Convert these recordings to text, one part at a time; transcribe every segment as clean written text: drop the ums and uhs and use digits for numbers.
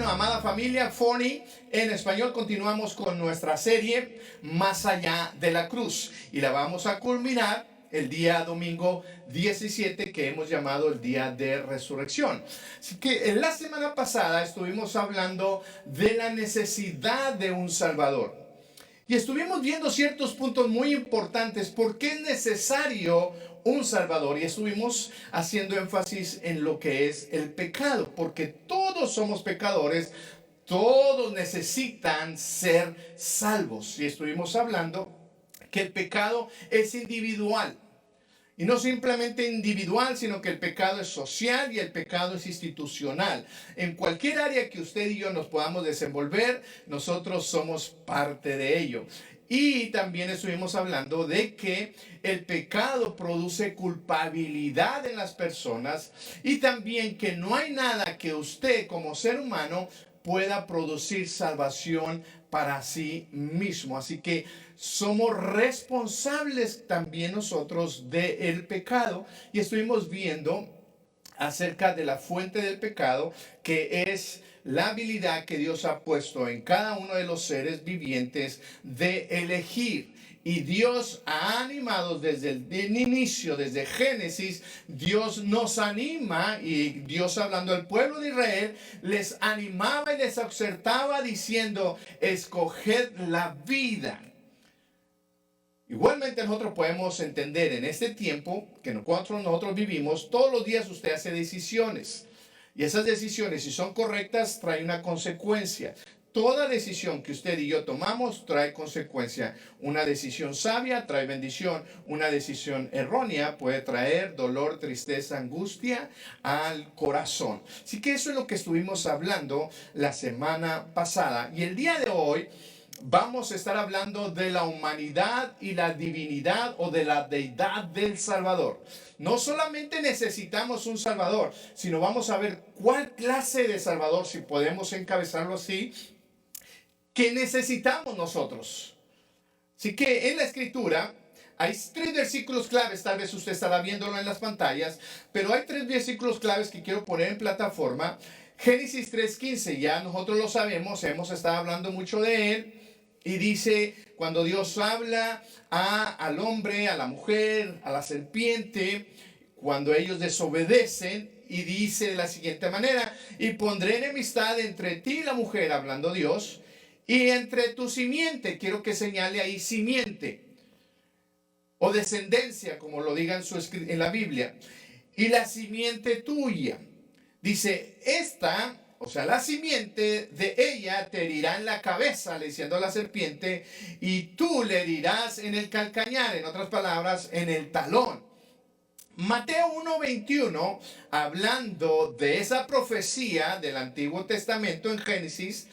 Bueno, amada familia, Forney, en español continuamos con nuestra serie Más allá de la cruz y la vamos a culminar el día domingo 17 que hemos llamado el día de resurrección. Así que en la semana pasada estuvimos hablando de la necesidad de un Salvador. Y estuvimos viendo ciertos puntos muy importantes. ¿Por qué es necesario un Salvador? Y estuvimos haciendo énfasis en lo que es el pecado. Porque todos somos pecadores. Todos necesitan ser salvos. Y estuvimos hablando que el pecado es individual. Y no simplemente individual, sino que el pecado es social y el pecado es institucional. En cualquier área que usted y yo nos podamos desenvolver, nosotros somos parte de ello. Y también estuvimos hablando de que el pecado produce culpabilidad en las personas y también que no hay nada que usted como ser humano pueda producir salvación para sí mismo. Así que somos responsables también nosotros del pecado y estuvimos viendo acerca de la fuente del pecado, que es la habilidad que Dios ha puesto en cada uno de los seres vivientes de elegir. Y Dios ha animado desde el inicio, desde Génesis, Dios nos anima, y Dios hablando al pueblo de Israel, les animaba y les exhortaba diciendo, escoged la vida. Igualmente nosotros podemos entender en este tiempo que nosotros vivimos, todos los días usted hace decisiones. Y esas decisiones, si son correctas, traen una consecuencia. Toda decisión que usted y yo tomamos trae consecuencia. Una decisión sabia trae bendición. Una decisión errónea puede traer dolor, tristeza, angustia al corazón. Así que eso es lo que estuvimos hablando la semana pasada. Y el día de hoy vamos a estar hablando de la humanidad y la divinidad o de la deidad del Salvador. No solamente necesitamos un Salvador, sino vamos a ver cuál clase de Salvador, si podemos encabezarlo así, que necesitamos nosotros. Así que en la Escritura hay 3 versículos claves, tal vez usted estará viéndolo en las pantallas, pero hay 3 versículos claves que quiero poner en plataforma. Génesis 3:15, ya nosotros lo sabemos, hemos estado hablando mucho de él. Y dice, cuando Dios habla al hombre, a la mujer, a la serpiente, cuando ellos desobedecen, y dice de la siguiente manera, y pondré enemistad entre ti y la mujer, hablando Dios, y entre tu simiente, quiero que señale ahí simiente, o descendencia, como lo diga en la Biblia, y la simiente tuya. Dice, o sea, la simiente de ella te herirá en la cabeza, le diciendo a la serpiente, y tú le herirás en el calcañar, en otras palabras, en el talón. Mateo 1:21, hablando de esa profecía del Antiguo Testamento en Génesis,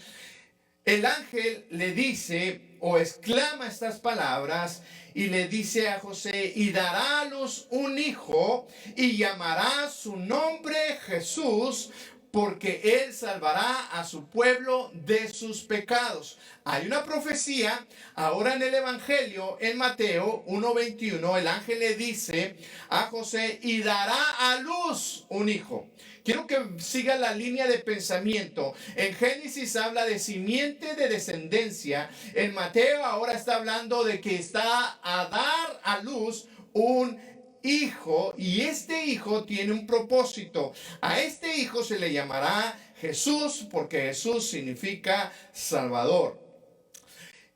el ángel le dice o exclama estas palabras y le dice a José, y dará a luz un hijo y llamará su nombre Jesús, porque él salvará a su pueblo de sus pecados. Hay una profecía ahora en el Evangelio, en Mateo 1:21, el ángel le dice a José, y dará a luz un hijo. Quiero que siga la línea de pensamiento. En Génesis habla de simiente, de descendencia. En Mateo ahora está hablando de que está a dar a luz un hijo, y este hijo tiene un propósito. A este hijo se le llamará Jesús, porque Jesús significa Salvador.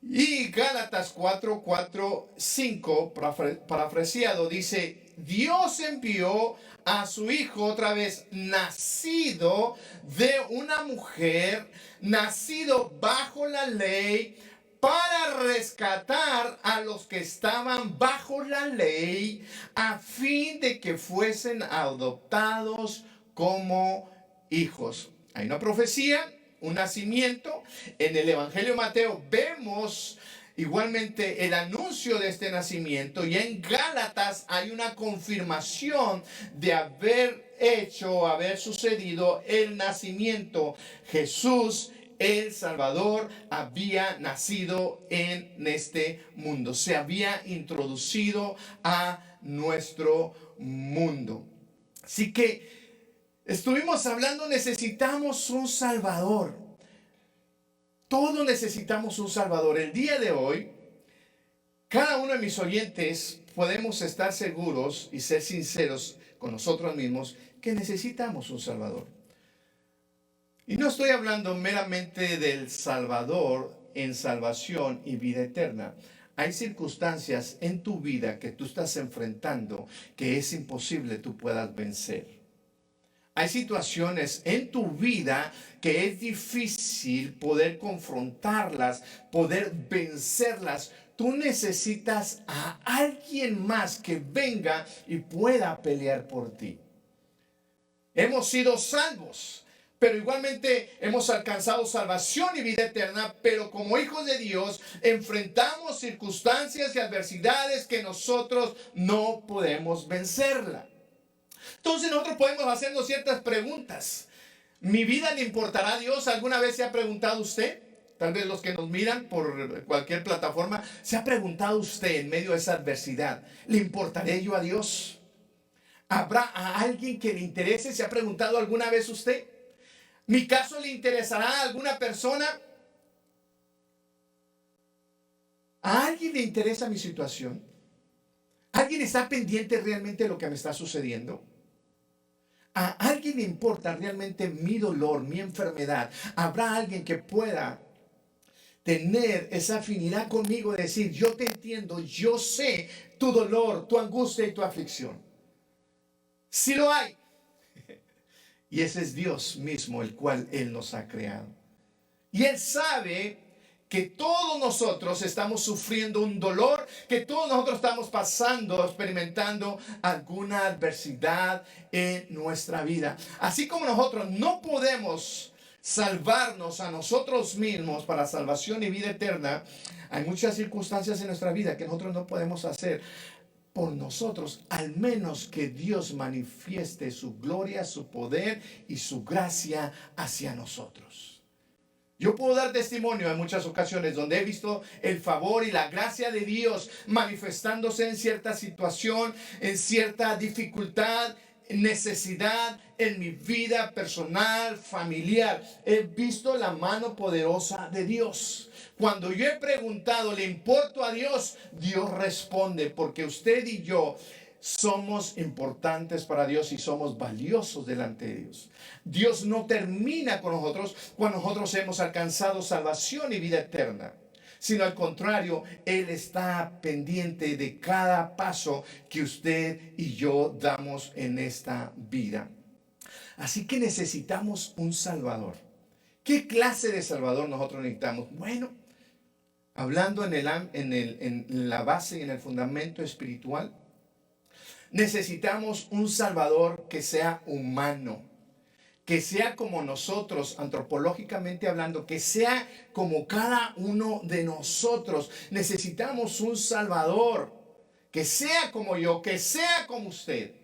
Y Gálatas 4:5, parafraseado, dice, Dios envió a su hijo otra vez, nacido de una mujer, nacido bajo la ley, para rescatar a los que estaban bajo la ley, a fin de que fuesen adoptados como hijos. Hay una profecía, un nacimiento. En el Evangelio de Mateo vemos igualmente el anuncio de este nacimiento, y en Gálatas hay una confirmación de haber sucedido el nacimiento. Jesús, el Salvador, había nacido en este mundo, se había introducido a nuestro mundo. Así que estuvimos hablando, necesitamos un Salvador. Todos necesitamos un Salvador. El día de hoy, cada uno de mis oyentes podemos estar seguros y ser sinceros con nosotros mismos que necesitamos un Salvador. Y no estoy hablando meramente del Salvador en salvación y vida eterna. Hay circunstancias en tu vida que tú estás enfrentando que es imposible tú puedas vencer. Hay situaciones en tu vida que es difícil poder confrontarlas, poder vencerlas. Tú necesitas a alguien más que venga y pueda pelear por ti. Hemos sido salvos, pero igualmente hemos alcanzado salvación y vida eterna, pero como hijos de Dios enfrentamos circunstancias y adversidades que nosotros no podemos vencerla. Entonces nosotros podemos hacernos ciertas preguntas. ¿Mi vida le importará a Dios? ¿Alguna vez se ha preguntado usted? Tal vez los que nos miran por cualquier plataforma, ¿se ha preguntado usted en medio de esa adversidad, ¿le importaré yo a Dios? ¿Habrá a alguien que le interese? ¿Se ha preguntado alguna vez usted? ¿Mi caso le interesará a alguna persona? ¿A alguien le interesa mi situación? ¿Alguien está pendiente realmente de lo que me está sucediendo? ¿A alguien le importa realmente mi dolor, mi enfermedad? ¿Habrá alguien que pueda tener esa afinidad conmigo de decir, yo te entiendo, yo sé tu dolor, tu angustia y tu aflicción? Sí lo hay. Y ese es Dios mismo, el cual Él nos ha creado. Y Él sabe que todos nosotros estamos sufriendo un dolor, que todos nosotros estamos pasando, experimentando alguna adversidad en nuestra vida. Así como nosotros no podemos salvarnos a nosotros mismos para salvación y vida eterna, hay muchas circunstancias en nuestra vida que nosotros no podemos hacer por nosotros, al menos que Dios manifieste su gloria, su poder y su gracia hacia nosotros. Yo puedo dar testimonio en muchas ocasiones donde he visto el favor y la gracia de Dios manifestándose en cierta situación, en cierta dificultad, necesidad en mi vida personal, familiar. He visto la mano poderosa de Dios. Cuando yo he preguntado, ¿le importo a Dios? Dios responde, porque usted y yo somos importantes para Dios y somos valiosos delante de Dios. Dios no termina con nosotros cuando nosotros hemos alcanzado salvación y vida eterna, sino al contrario, Él está pendiente de cada paso que usted y yo damos en esta vida. Así que necesitamos un Salvador. ¿Qué clase de Salvador nosotros necesitamos? Bueno, hablando en la base y en el fundamento espiritual, necesitamos un Salvador que sea humano, que sea como nosotros, antropológicamente hablando, que sea como cada uno de nosotros. Necesitamos un Salvador que sea como yo, que sea como usted,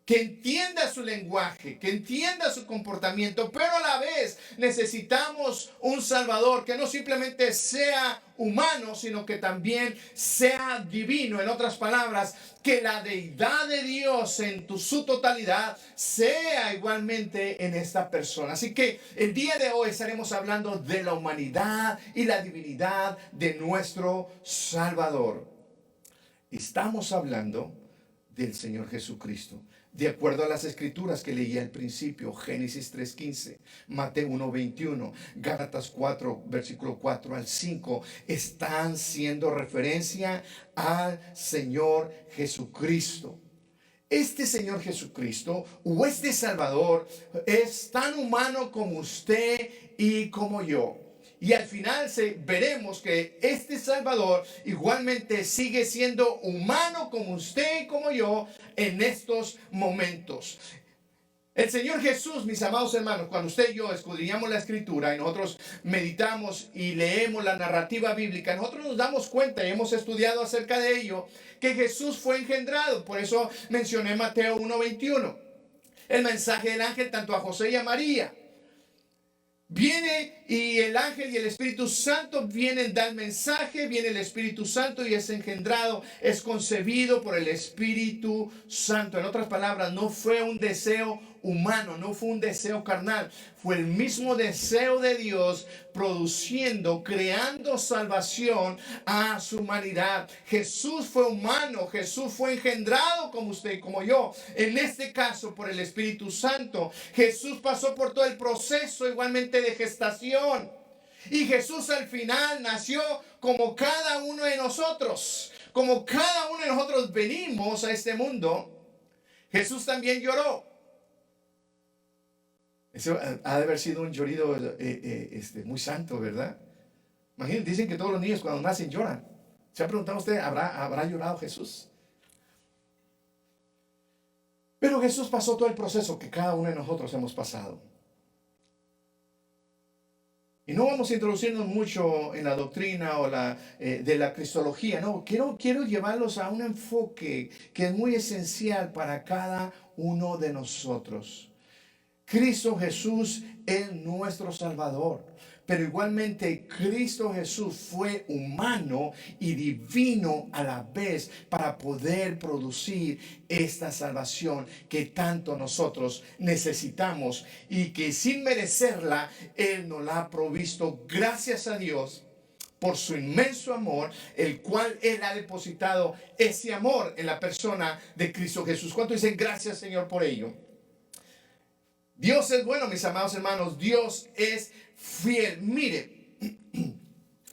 que entienda su lenguaje, que entienda su comportamiento, pero a la vez necesitamos un Salvador que no simplemente sea humano, sino que también sea divino. En otras palabras, que la deidad de Dios en su totalidad sea igualmente en esta persona. Así que el día de hoy estaremos hablando de la humanidad y la divinidad de nuestro Salvador. Estamos hablando del Señor Jesucristo. De acuerdo a las escrituras que leí al principio, Génesis 3:15, Mateo 1:21, Gálatas 4, versículo 4 al 5, están siendo referencia al Señor Jesucristo. Este Señor Jesucristo o este Salvador es tan humano como usted y como yo. Y al final veremos que este Salvador igualmente sigue siendo humano como usted y como yo en estos momentos. El Señor Jesús, mis amados hermanos, cuando usted y yo escudriñamos la Escritura y nosotros meditamos y leemos la narrativa bíblica, nosotros nos damos cuenta y hemos estudiado acerca de ello, que Jesús fue engendrado. Por eso mencioné Mateo 1:21, el mensaje del ángel tanto a José y a María. Viene y el ángel y el Espíritu Santo vienen, dan mensaje, viene el Espíritu Santo y es engendrado, es concebido por el Espíritu Santo. En otras palabras, no fue un deseo humano, no fue un deseo carnal, fue el mismo deseo de Dios produciendo, creando salvación a su humanidad. Jesús fue humano, Jesús fue engendrado como usted y como yo, en este caso por el Espíritu Santo. Jesús pasó por todo el proceso igualmente de gestación. Y Jesús al final nació como cada uno de nosotros. Como cada uno de nosotros venimos a este mundo, Jesús también lloró. Eso ha de haber sido un llorido muy santo, ¿verdad? Imagínense, dicen que todos los niños cuando nacen lloran. ¿Se ha preguntado usted, ¿habrá llorado Jesús? Pero Jesús pasó todo el proceso que cada uno de nosotros hemos pasado. Y no vamos a introducirnos mucho en la doctrina o de la cristología. No, quiero llevarlos a un enfoque que es muy esencial para cada uno de nosotros. Cristo Jesús es nuestro Salvador. Pero igualmente Cristo Jesús fue humano y divino a la vez para poder producir esta salvación que tanto nosotros necesitamos y que sin merecerla Él nos la ha provisto gracias a Dios por su inmenso amor, el cual Él ha depositado ese amor en la persona de Cristo Jesús. ¿Cuánto dicen gracias, Señor, por ello? Dios es bueno, mis amados hermanos. Dios es fiel. Mire,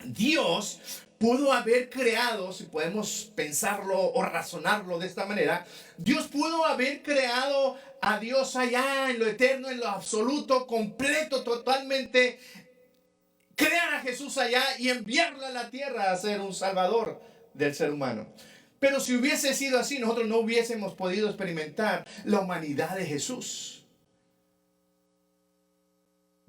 Dios pudo haber creado, si podemos pensarlo o razonarlo de esta manera, Dios pudo haber creado a Dios allá en lo eterno, en lo absoluto, completo, totalmente, crear a Jesús allá y enviarlo a la tierra a ser un salvador del ser humano. Pero si hubiese sido así, nosotros no hubiésemos podido experimentar la humanidad de Jesús.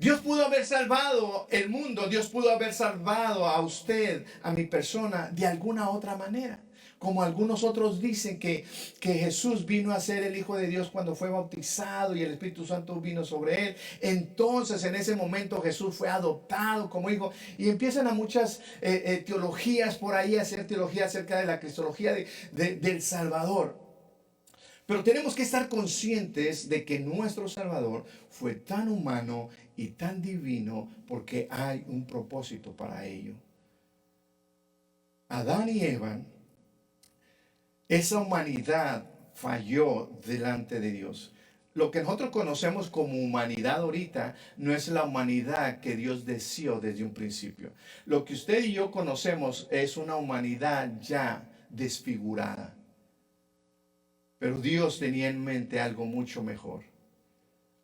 Dios pudo haber salvado el mundo, Dios pudo haber salvado a usted, a mi persona, de alguna otra manera. Como algunos otros dicen que Jesús vino a ser el Hijo de Dios cuando fue bautizado y el Espíritu Santo vino sobre él. Entonces en ese momento Jesús fue adoptado como hijo. Y empiezan a muchas teologías por ahí, a hacer teología acerca de la cristología del Salvador. Pero tenemos que estar conscientes de que nuestro Salvador fue tan humano y tan divino porque hay un propósito para ello. Adán y Eva, esa humanidad falló delante de Dios. Lo que nosotros conocemos como humanidad ahorita no es la humanidad que Dios deseó desde un principio. Lo que usted y yo conocemos es una humanidad ya desfigurada. Pero Dios tenía en mente algo mucho mejor.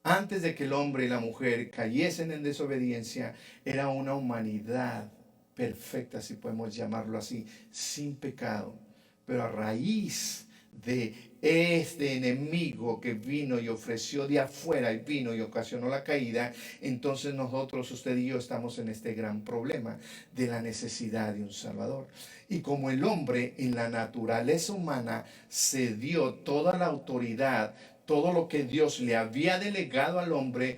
Antes de que el hombre y la mujer cayesen en desobediencia, era una humanidad perfecta, si podemos llamarlo así, sin pecado. Pero a raíz de este enemigo que vino y ofreció de afuera y vino y ocasionó la caída, entonces nosotros, usted y yo, estamos en este gran problema de la necesidad de un Salvador. Y como el hombre en la naturaleza humana se dio toda la autoridad, todo lo que Dios le había delegado al hombre,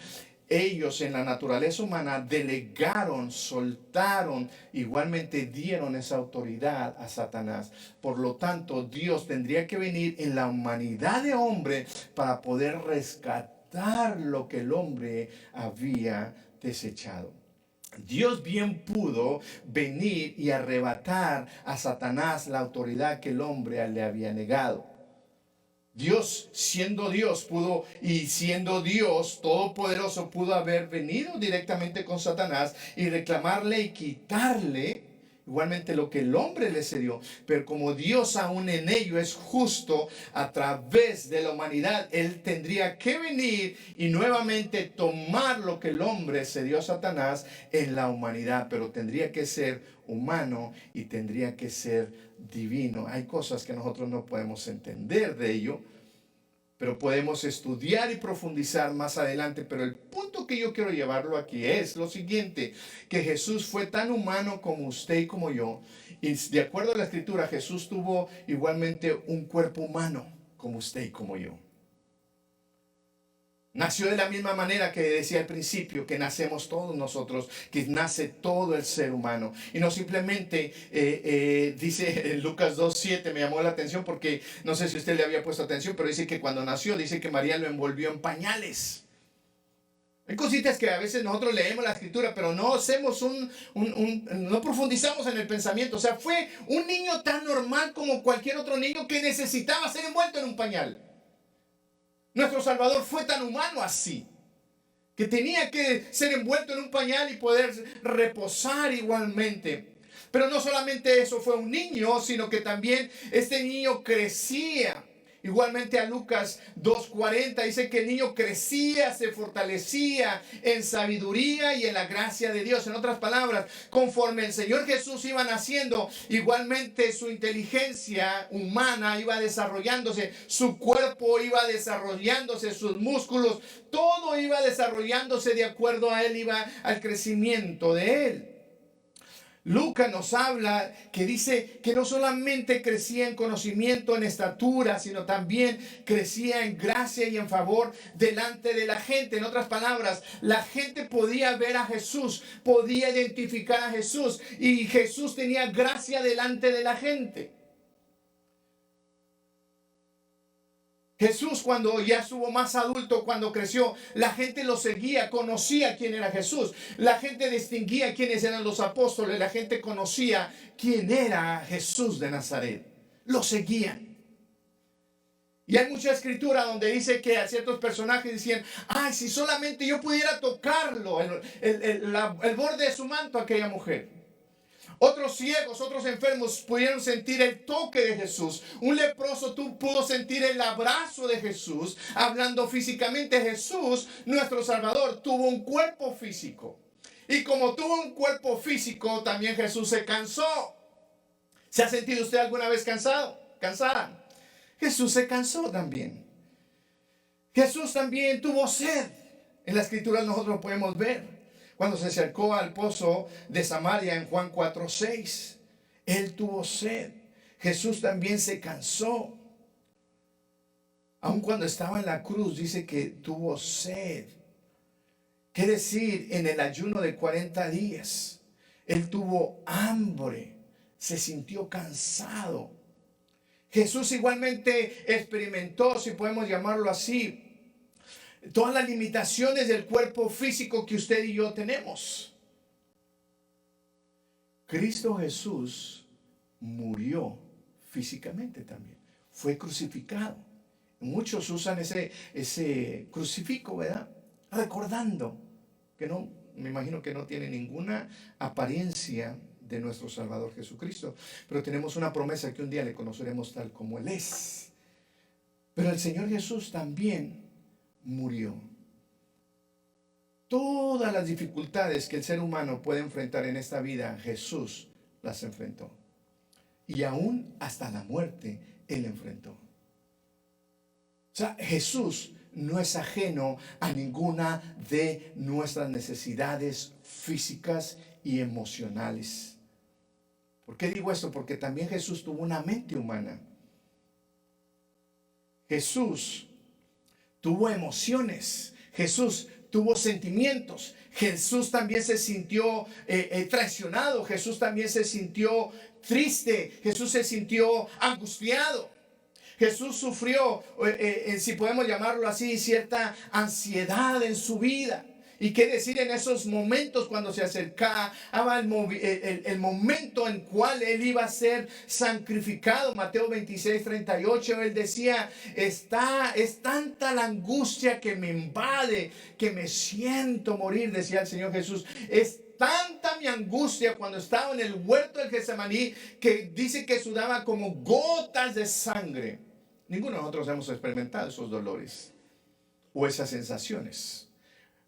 ellos en la naturaleza humana delegaron, soltaron, igualmente dieron esa autoridad a Satanás. Por lo tanto, Dios tendría que venir en la humanidad de hombre para poder rescatar lo que el hombre había desechado. Dios bien pudo venir y arrebatar a Satanás la autoridad que el hombre le había negado. Dios, siendo Dios, pudo, y siendo Dios todopoderoso, pudo haber venido directamente con Satanás y reclamarle y quitarle igualmente lo que el hombre le cedió. Pero como Dios aún en ello es justo, a través de la humanidad, Él tendría que venir y nuevamente tomar lo que el hombre cedió a Satanás en la humanidad. Pero tendría que ser humano y tendría que ser divino. Hay cosas que nosotros no podemos entender de ello, pero podemos estudiar y profundizar más adelante. Pero el punto que yo quiero llevarlo aquí es lo siguiente, que Jesús fue tan humano como usted y como yo. Y de acuerdo a la Escritura, Jesús tuvo igualmente un cuerpo humano como usted y como yo. Nació de la misma manera que decía al principio, que nacemos todos nosotros, que nace todo el ser humano. Y no simplemente, dice en Lucas 2:7, me llamó la atención porque no sé si usted le había puesto atención, pero dice que cuando nació, dice que María lo envolvió en pañales. Hay cositas que a veces nosotros leemos la escritura, pero no hacemos no profundizamos en el pensamiento. O sea, fue un niño tan normal como cualquier otro niño que necesitaba ser envuelto en un pañal. Nuestro Salvador fue tan humano así, que tenía que ser envuelto en un pañal y poder reposar igualmente. Pero no solamente eso, fue un niño, sino que también este niño crecía. Igualmente a Lucas 2:40 dice que el niño crecía, se fortalecía en sabiduría y en la gracia de Dios. En otras palabras, conforme el Señor Jesús iba naciendo, igualmente su inteligencia humana iba desarrollándose, su cuerpo iba desarrollándose, sus músculos, todo iba desarrollándose de acuerdo a él, iba al crecimiento de él. Lucas nos habla que dice que no solamente crecía en conocimiento, en estatura, sino también crecía en gracia y en favor delante de la gente. En otras palabras, la gente podía ver a Jesús, podía identificar a Jesús y Jesús tenía gracia delante de la gente. Jesús, cuando ya estuvo más adulto, cuando creció, la gente lo seguía, conocía quién era Jesús. La gente distinguía quiénes eran los apóstoles. La gente conocía quién era Jesús de Nazaret. Lo seguían. Y hay mucha escritura donde dice que a ciertos personajes decían, ay, si solamente yo pudiera tocarlo, el borde de su manto, aquella mujer. Otros ciegos, otros enfermos pudieron sentir el toque de Jesús. Un leproso pudo sentir el abrazo de Jesús. Hablando físicamente, Jesús, nuestro Salvador, tuvo un cuerpo físico. Y como tuvo un cuerpo físico, también Jesús se cansó. ¿Se ha sentido usted alguna vez cansado? ¿Cansada? Jesús se cansó también. Jesús también tuvo sed. En la escritura nosotros podemos ver. Cuando se acercó al pozo de Samaria en Juan 4:6, él tuvo sed. Jesús también se cansó. Aun cuando estaba en la cruz, dice que tuvo sed. Quiere decir, en el ayuno de 40 días, él tuvo hambre, se sintió cansado. Jesús igualmente experimentó, si podemos llamarlo así, todas las limitaciones del cuerpo físico que usted y yo tenemos. Cristo Jesús murió físicamente también. Fue crucificado. Muchos usan ese crucifijo, ¿verdad? Recordando que no, me imagino que no tiene ninguna apariencia de nuestro Salvador Jesucristo. Pero tenemos una promesa que un día le conoceremos tal como Él es. Pero el Señor Jesús también murió. Todas las dificultades que el ser humano puede enfrentar en esta vida, Jesús las enfrentó. Y aún hasta la muerte, Él enfrentó. O sea, Jesús no es ajeno a ninguna de nuestras necesidades físicas y emocionales. ¿Por qué digo esto? Porque también Jesús tuvo una mente humana. Jesús tuvo emociones. Jesús tuvo sentimientos. Jesús también se sintió traicionado. Jesús también se sintió triste. Jesús se sintió angustiado. Jesús sufrió, si podemos llamarlo así, cierta ansiedad en su vida. ¿Y qué decir en esos momentos cuando se acercaba el momento en cual Él iba a ser sacrificado? Mateo 26:38, Él decía, es tanta la angustia que me invade, que me siento morir, decía el Señor Jesús. Es tanta mi angustia cuando estaba en el huerto del Getsemaní, que dice que sudaba como gotas de sangre. Ninguno de nosotros hemos experimentado esos dolores o esas sensaciones.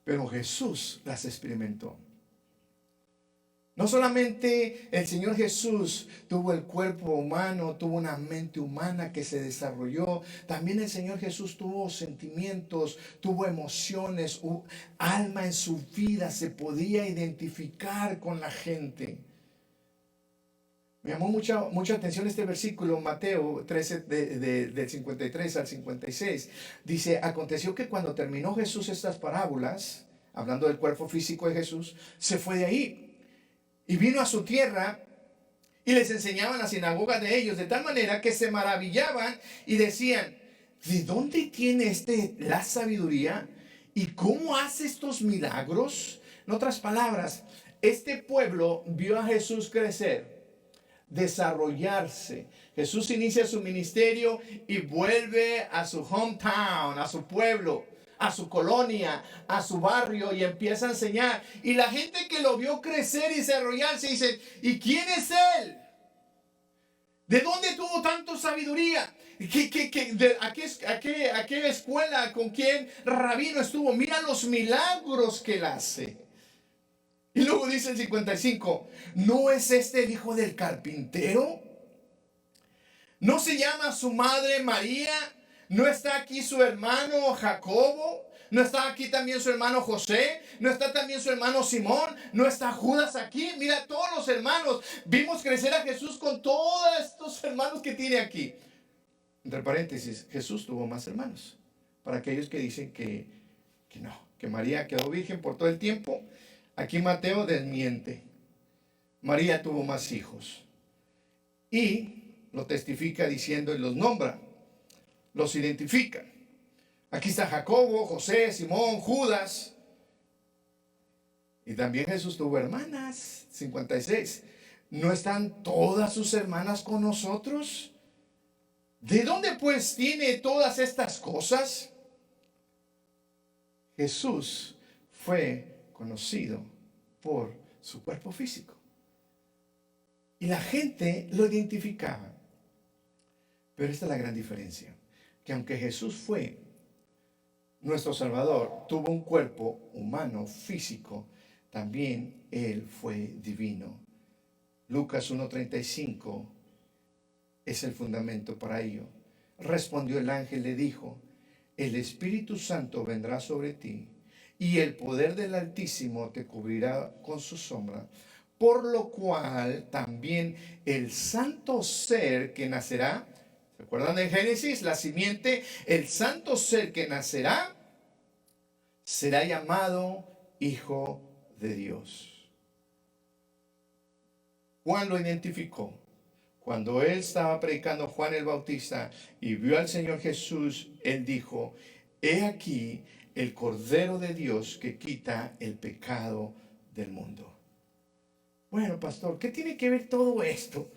Pero Jesús las experimentó. No solamente el Señor Jesús tuvo el cuerpo humano, tuvo una mente humana que se desarrolló. También el Señor Jesús tuvo sentimientos, tuvo emociones, alma en su vida. Se podía identificar con la gente. Me llamó mucha atención este versículo, Mateo 13, del 53 al 56. Dice, aconteció que cuando terminó Jesús estas parábolas, hablando del cuerpo físico de Jesús, se fue de ahí y vino a su tierra y les enseñaba en la sinagoga de ellos, de tal manera que se maravillaban y decían, ¿de dónde tiene la sabiduría? ¿Y cómo hace estos milagros? En otras palabras, este pueblo vio a Jesús crecer, desarrollarse. Jesús inicia su ministerio y vuelve a su hometown, a su pueblo, a su colonia, a su barrio, y empieza a enseñar. Y la gente que lo vio crecer y desarrollarse dice, ¿y quién es él? ¿De dónde tuvo tanta sabiduría? ¿A qué escuela, con quién rabino estuvo? Mira los milagros que él hace. Y luego dice el 55, ¿no es este el hijo del carpintero? ¿No se llama su madre María? ¿No está aquí su hermano Jacobo? ¿No está aquí también su hermano José? ¿No está también su hermano Simón? ¿No está Judas aquí? Mira, todos los hermanos. Vimos crecer a Jesús con todos estos hermanos que tiene aquí. Entre paréntesis, Jesús tuvo más hermanos. Para aquellos que dicen que no, que María quedó virgen por todo el tiempo. Aquí Mateo desmiente. María tuvo más hijos. Y lo testifica diciendo y los nombra. Los identifica. Aquí está Jacobo, José, Simón, Judas. Y también Jesús tuvo hermanas. 56. ¿No están todas sus hermanas con nosotros? ¿De dónde pues tiene todas estas cosas? Jesús fue conocido por su cuerpo físico. Y la gente lo identificaba. Pero esta es la gran diferencia. Que aunque Jesús fue nuestro Salvador, tuvo un cuerpo humano, físico, también Él fue divino. Lucas 1:35 es el fundamento para ello. Respondió el ángel, le dijo, el Espíritu Santo vendrá sobre ti y el poder del Altísimo te cubrirá con su sombra. Por lo cual también el santo ser que nacerá, ¿recuerdan en Génesis? La simiente, el santo ser que nacerá será llamado Hijo de Dios. Juan lo identificó. Cuando él estaba predicando, Juan el Bautista, y vio al Señor Jesús, él dijo, he aquí el Cordero de Dios que quita el pecado del mundo. Bueno, pastor, ¿qué tiene que ver todo esto?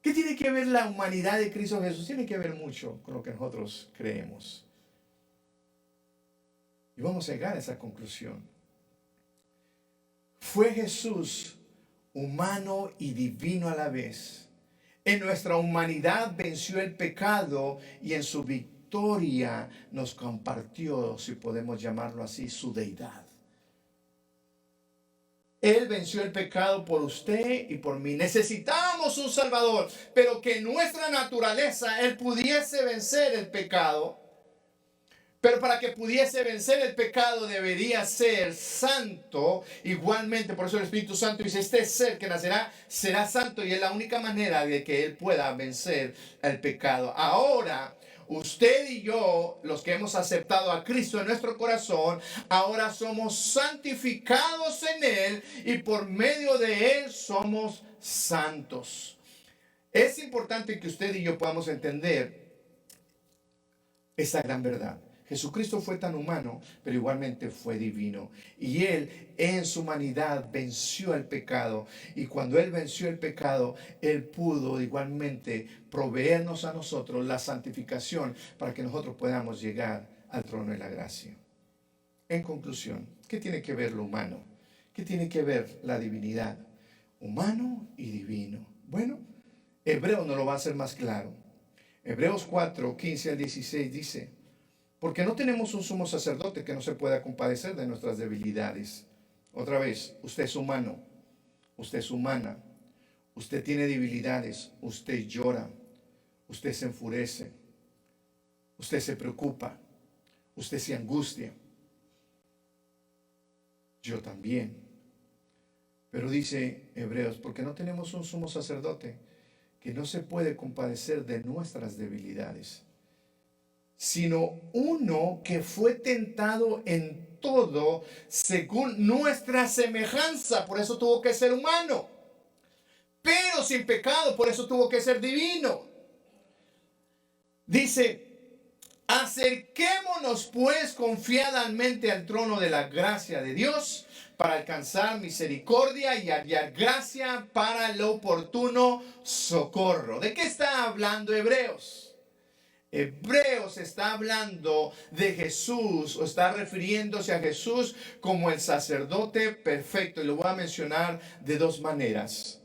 ¿Qué tiene que ver la humanidad de Cristo Jesús? Tiene que ver mucho con lo que nosotros creemos. Y vamos a llegar a esa conclusión. Fue Jesús humano y divino a la vez. En nuestra humanidad venció el pecado y en su victoria nos compartió, si podemos llamarlo así, su deidad. Él venció el pecado por usted y por mí. Necesitábamos un Salvador, pero que en nuestra naturaleza Él pudiese vencer el pecado. Pero para que pudiese vencer el pecado debería ser santo. Igualmente, por eso el Espíritu Santo dice, este ser que nacerá será santo, y es la única manera de que Él pueda vencer el pecado. Ahora, usted y yo, los que hemos aceptado a Cristo en nuestro corazón, ahora somos santificados en Él y por medio de Él somos santos. Es importante que usted y yo podamos entender esta gran verdad. Jesucristo fue tan humano, pero igualmente fue divino. Y Él en su humanidad venció el pecado. Y cuando Él venció el pecado, Él pudo igualmente proveernos a nosotros la santificación para que nosotros podamos llegar al trono de la gracia. En conclusión, ¿qué tiene que ver lo humano? ¿Qué tiene que ver la divinidad? Humano y divino. Bueno, Hebreos nos lo va a hacer más claro. Hebreos 4, 15 al 16 dice, porque no tenemos un sumo sacerdote que no se pueda compadecer de nuestras debilidades. Otra vez, usted es humano, usted es humana, usted tiene debilidades, usted llora, usted se enfurece, usted se preocupa, usted se angustia. Yo también. Pero dice Hebreos, porque no tenemos un sumo sacerdote que no se puede compadecer de nuestras debilidades, sino uno que fue tentado en todo según nuestra semejanza, por eso tuvo que ser humano, pero sin pecado, por eso tuvo que ser divino. Dice, acerquémonos pues confiadamente al trono de la gracia de Dios para alcanzar misericordia y hallar gracia para el oportuno socorro. ¿De qué está hablando Hebreos? Hebreos está hablando de Jesús, o está refiriéndose a Jesús como el sacerdote perfecto, y lo voy a mencionar de dos maneras.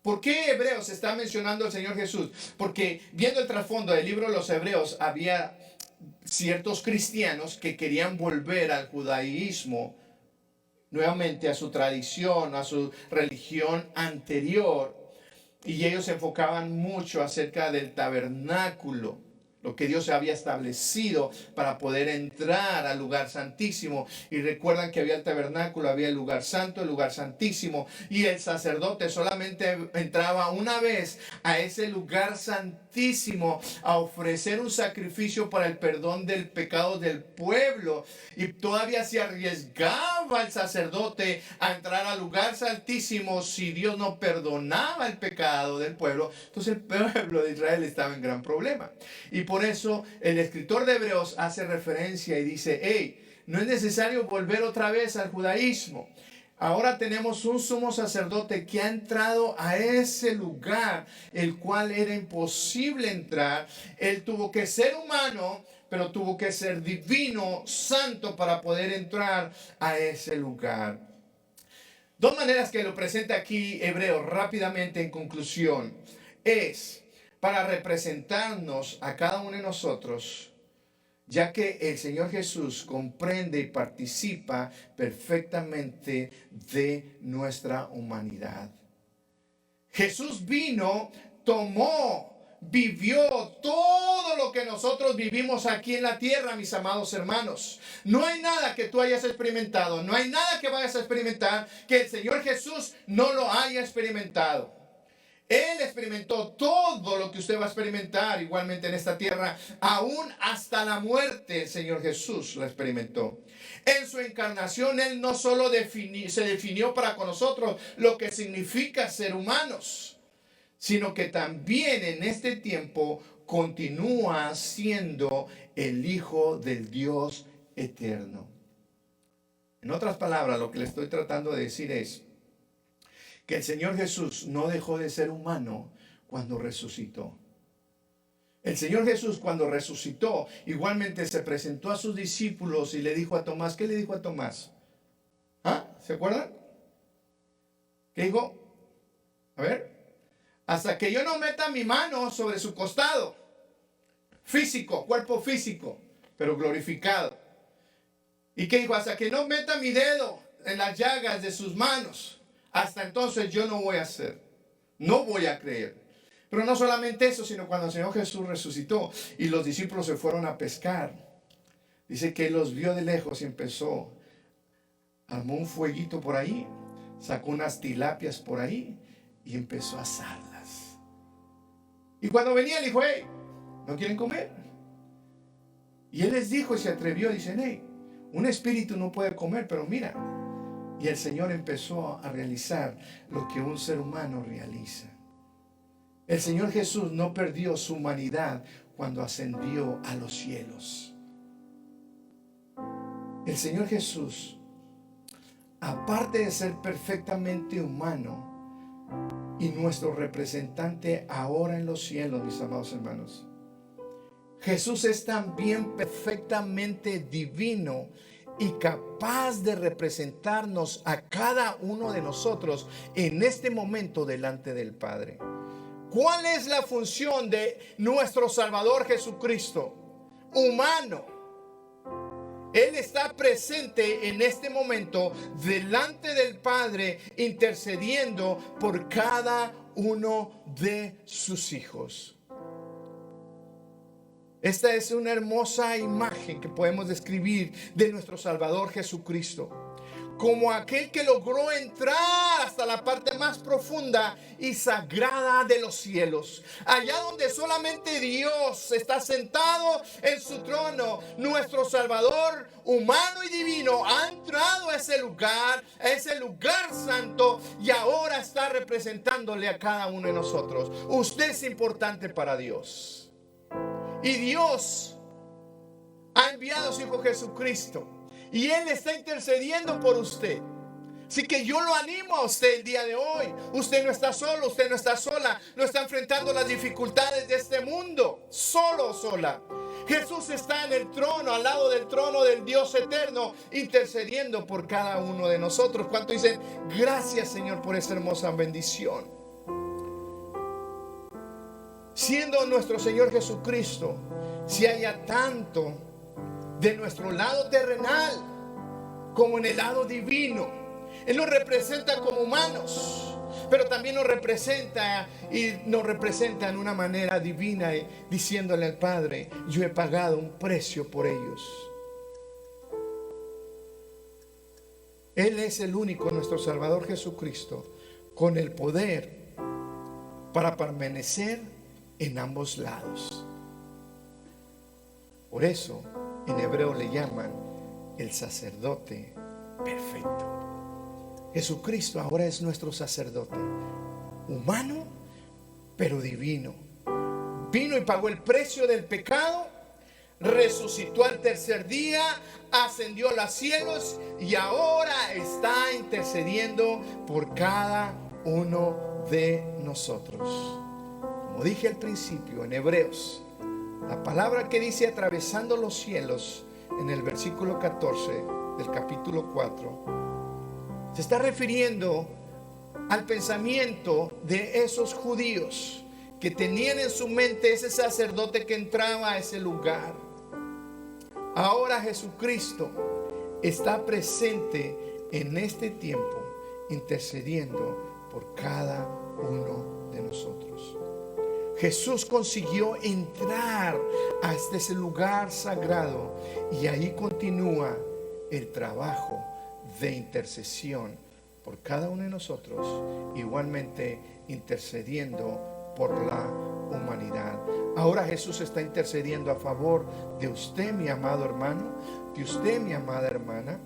¿Por qué Hebreos está mencionando al Señor Jesús? Porque viendo el trasfondo del libro de los Hebreos, había ciertos cristianos que querían volver al judaísmo, nuevamente a su tradición, a su religión anterior, y ellos se enfocaban mucho acerca del tabernáculo, lo que Dios había establecido para poder entrar al lugar santísimo. Y recuerdan que había el tabernáculo, había el lugar santo, el lugar santísimo, y el sacerdote solamente entraba una vez a ese lugar santísimo a ofrecer un sacrificio para el perdón del pecado del pueblo, y todavía se arriesgaba el sacerdote a entrar al lugar santísimo si Dios no perdonaba el pecado del pueblo. Entonces el pueblo de Israel estaba en gran problema, y por eso el escritor de Hebreos hace referencia y dice, hey, no es necesario volver otra vez al judaísmo. Ahora tenemos un sumo sacerdote que ha entrado a ese lugar, el cual era imposible entrar. Él tuvo que ser humano, pero tuvo que ser divino, santo, para poder entrar a ese lugar. Dos maneras que lo presenta aquí Hebreos rápidamente en conclusión es para representarnos a cada uno de nosotros, ya que el Señor Jesús comprende y participa perfectamente de nuestra humanidad. Jesús vino, tomó, vivió todo lo que nosotros vivimos aquí en la tierra, mis amados hermanos. No hay nada que tú hayas experimentado, no hay nada que vayas a experimentar que el Señor Jesús no lo haya experimentado. Él experimentó todo lo que usted va a experimentar igualmente en esta tierra, aún hasta la muerte. El Señor Jesús lo experimentó. En su encarnación, Él no solo se definió para con nosotros lo que significa ser humanos, sino que también en este tiempo continúa siendo el Hijo del Dios eterno. En otras palabras, lo que le estoy tratando de decir es que el Señor Jesús no dejó de ser humano cuando resucitó. El Señor Jesús, cuando resucitó, igualmente se presentó a sus discípulos y le dijo a Tomás, ¿qué le dijo a Tomás? ¿Ah? ¿Se acuerdan? ¿Qué dijo? A ver. Hasta que yo no meta mi mano sobre su costado. Físico, cuerpo físico, pero glorificado. ¿Y qué dijo? Hasta que no meta mi dedo en las llagas de sus manos. Hasta entonces yo no voy a hacer, no voy a creer. Pero no solamente eso, sino cuando el Señor Jesús resucitó y los discípulos se fueron a pescar, dice que Él los vio de lejos y armó un fueguito por ahí, sacó unas tilapias por ahí y empezó a asarlas. Y cuando venía le dijo, hey, ¿no quieren comer? Y Él les dijo y se atrevió, dicen, hey, un espíritu no puede comer, pero mira. Y el Señor empezó a realizar lo que un ser humano realiza. El Señor Jesús no perdió su humanidad cuando ascendió a los cielos. El Señor Jesús, aparte de ser perfectamente humano y nuestro representante ahora en los cielos, mis amados hermanos, Jesús es también perfectamente divino y capaz de representarnos a cada uno de nosotros en este momento delante del Padre. ¿Cuál es la función de nuestro Salvador Jesucristo? Humano. Él está presente en este momento delante del Padre, intercediendo por cada uno de sus hijos. Esta es una hermosa imagen que podemos describir de nuestro Salvador Jesucristo. como aquel que logró entrar hasta la parte más profunda y sagrada de los cielos, allá donde solamente Dios está sentado en su trono. Nuestro Salvador, humano y divino, ha entrado a ese lugar santo, y ahora está representándole a cada uno de nosotros. Usted es importante para Dios, y Dios ha enviado a su Hijo Jesucristo, y Él está intercediendo por usted. Así que yo lo animo a usted el día de hoy. Usted no está solo, usted no está sola. No está enfrentando las dificultades de este mundo solo o sola. Jesús está en el trono, al lado del trono del Dios eterno, intercediendo por cada uno de nosotros. ¿Cuánto dicen gracias, Señor, por esa hermosa bendición? Siendo nuestro Señor Jesucristo, si haya tanto de nuestro lado terrenal como en el lado divino. Él nos representa como humanos, pero también nos representa en una manera divina, diciéndole al Padre: yo he pagado un precio por ellos. Él es el único, nuestro Salvador Jesucristo, con el poder para permanecer en ambos lados. Por eso en hebreo le llaman el sacerdote perfecto. Jesucristo ahora es nuestro sacerdote, humano pero divino. Vino y pagó el precio del pecado, resucitó al tercer día, ascendió a los cielos y ahora está intercediendo por cada uno de nosotros. Como dije al principio, en Hebreos, la palabra que dice atravesando los cielos en el versículo 14 del capítulo 4 se está refiriendo al pensamiento de esos judíos que tenían en su mente ese sacerdote que entraba a ese lugar. Ahora Jesucristo está presente en este tiempo, intercediendo por cada uno de nosotros. Jesús consiguió entrar a ese lugar sagrado, y ahí continúa el trabajo de intercesión por cada uno de nosotros, igualmente intercediendo por la humanidad. Ahora Jesús está intercediendo a favor de usted, mi amado hermano, de usted, mi amada hermana.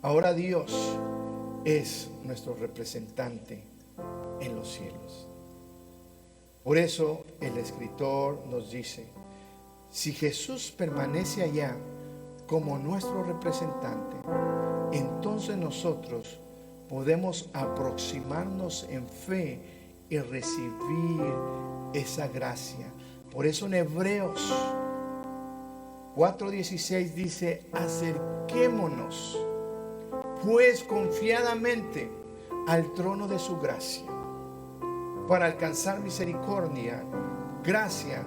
Ahora Dios es nuestro representante en los cielos. Por eso el escritor nos dice: si Jesús permanece allá como nuestro representante, entonces nosotros podemos aproximarnos en fe y recibir esa gracia. Por eso en Hebreos 4:16 dice: acerquémonos pues confiadamente al trono de su gracia, para alcanzar misericordia, gracia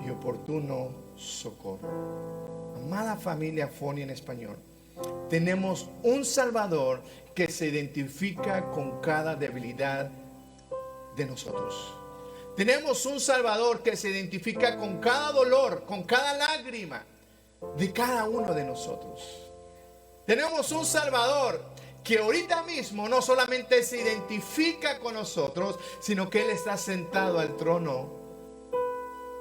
y oportuno socorro. Amada familia Foni en español, tenemos un Salvador que se identifica con cada debilidad de nosotros. Tenemos un Salvador que se identifica con cada dolor, con cada lágrima de cada uno de nosotros. Tenemos un Salvador que ahorita mismo no solamente se identifica con nosotros, sino que Él está sentado al trono,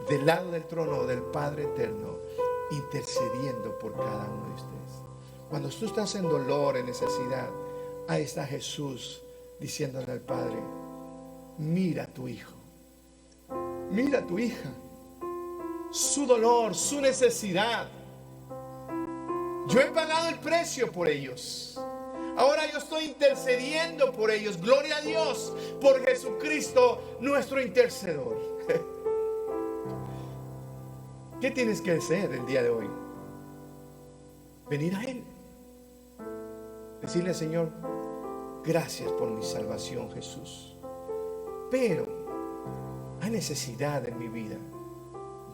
del lado del trono del Padre eterno, intercediendo por cada uno de ustedes. Cuando tú estás en dolor, en necesidad, ahí está Jesús diciéndole al Padre: mira a tu hijo, mira a tu hija, su dolor, su necesidad. Yo he pagado el precio por ellos. Ahora yo estoy intercediendo por ellos. Gloria a Dios por Jesucristo, nuestro intercedor. ¿Qué tienes que hacer el día de hoy? Venir a Él. Decirle: Señor, gracias por mi salvación, Jesús. Pero hay necesidad en mi vida.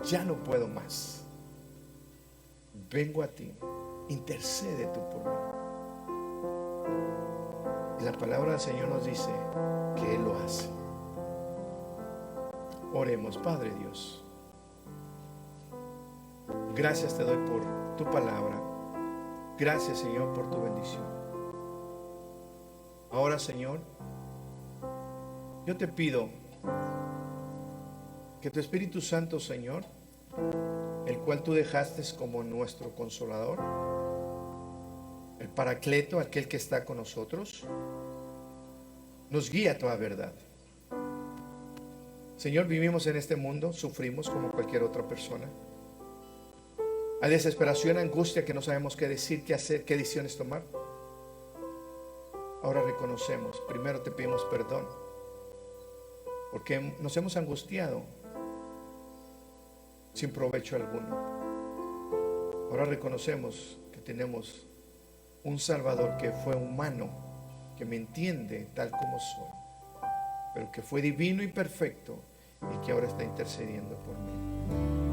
Ya no puedo más. Vengo a ti. Intercede tú por mí. Y la palabra del Señor nos dice que Él lo hace. Oremos. Padre Dios, gracias te doy por tu palabra. Gracias, Señor, por tu bendición. Ahora, Señor, yo te pido que tu Espíritu Santo, Señor, el cual tú dejaste como nuestro consolador, el Paracleto, aquel que está con nosotros, nos guía a toda verdad. Señor, vivimos en este mundo, sufrimos como cualquier otra persona. Hay desesperación, angustia, que no sabemos qué decir, qué hacer, qué decisiones tomar. Ahora reconocemos, primero te pedimos perdón, porque nos hemos angustiado sin provecho alguno. Ahora reconocemos que tenemos un Salvador que fue humano, que me entiende tal como soy, pero que fue divino y perfecto y que ahora está intercediendo por mí.